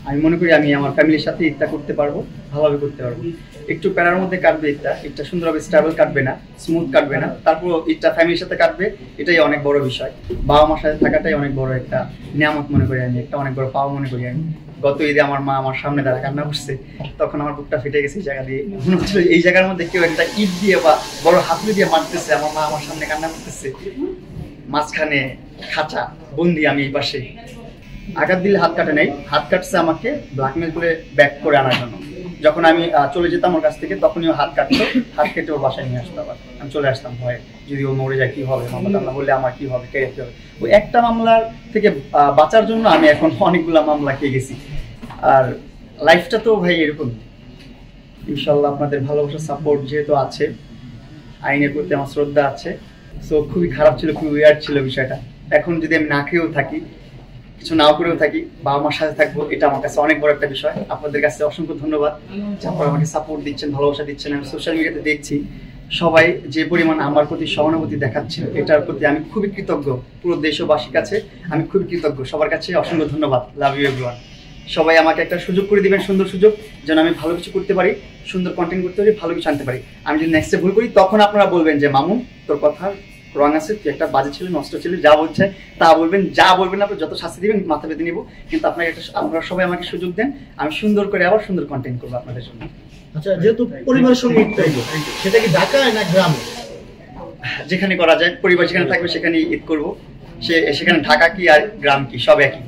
আমি মনে করি আমি আমার ফ্যামিলির সাথে ঈদটা করতে পারবো, ভালোভাবে করতে পারবো। একটু প্যারার মধ্যে কাটবে ঈদটা, ঈদটা সুন্দরভাবে স্টেবল কাটবে না, স্মুথ কাটবে না, তারপর ঈদটা ফ্যামিলির সাথে কাটবে, এটাই অনেক বড় বিষয়। বাবা মার সাথে থাকাটাই অনেক বড় একটা নিয়ামত মনে করি আমি, একটা অনেক বড় পাওয়া মনে করি আমি। গত ঈদে আমার মা আমার সামনে দাঁড়া কান্না করছে, তখন আমার বুকটা ফেটে গেছে এই জায়গা দিয়ে। মনে হচ্ছিল এই জায়গার মধ্যে কেউ একটা ঈদ দিয়ে বা বড় হাতুড়ি দিয়ে মারতেছে, আমার মা আমার সামনে কান্না করতেছে, মাঝখানে খাঁচা বন্দি, আমি এই পাশে। আঘাত দিলে হাত কাটে নাই, হাত কাটছে আমাকে ব্ল্যাকমেল করে ব্যাক করে আনার জন্য। যখন আমি চলে যেতাম ওর কাছ থেকে, তখনই ও হাত কাটতো, হাত কেটে ওর বাসায় নিয়ে আসতো। আবার আমি চলে আসতাম ভয়ে, যদি ও মরে যায় কি হবে, মামলা টামলা বললে আমার কি হবে, কে হবে। ওই একটা মামলার থেকে বাঁচার জন্য আমি এখন অনেকগুলা মামলা খেয়ে গেছি। আর লাইফটা তো ভাই এরকম। ইনশাল্লাহ আপনাদের ভালোবাসা সাপোর্ট যেহেতু আছে, আইনের প্রতি আমার শ্রদ্ধা আছে। সো খুবই খারাপ ছিল, খুবই ওয়ার্ড ছিল বিষয়টা। এখন যদি আমি না খেয়েও থাকি, কিছু নাও করেও থাকি, বাবা মার সাথে থাকবো, এটা আমার কাছে অনেক বড় একটা বিষয়। আপনাদের কাছে অসংখ্য ধন্যবাদ যে আপনারা আমাকে সাপোর্ট দিচ্ছেন, ভালোবাসা দিচ্ছেন। আমি সোশ্যাল মিডিয়াতে দেখছি সবাই যে পরিমাণ আমার প্রতি সহানুভূতি দেখাচ্ছে, এটার প্রতি আমি খুবই কৃতজ্ঞ। পুরো দেশবাসীর কাছে আমি খুবই কৃতজ্ঞ। সবার কাছে অসংখ্য ধন্যবাদ। Love you everyone. সবাই আমাকে একটা সুযোগ করে দিবেন, সুন্দর সুযোগ, যেন আমি ভালো কিছু করতে পারি, সুন্দর কন্টেন্ট করতে পারি, ভালো কিছু আনতে পারি। আমি যদি নেক্সটে ভুল করি, তখন আপনারা বলবেন যে মামুন তোর কথা রং আছে, তুই একটা বাজে ছেলে, নষ্ট ছেলে, যা বলছে তা বলবেন, যা বলবেন আপনার যত শাস্তি দিবেন মাথা পেতে নিব। কিন্তু আপনারা সবাই আমাকে সুযোগ দেন, আমি সুন্দর করে আবার সুন্দর কন্টেন্ট করবো আপনাদের জন্য। আচ্ছা, যেহেতু পরিবারের সঙ্গে ঈদ করবো, সেটা কি ঢাকায় না গ্রামে? যেখানে করা যায়, পরিবার যেখানে থাকবে সেখানে ঈদ করবো। সেখানে ঢাকা কি আর গ্রাম কি, সব একই।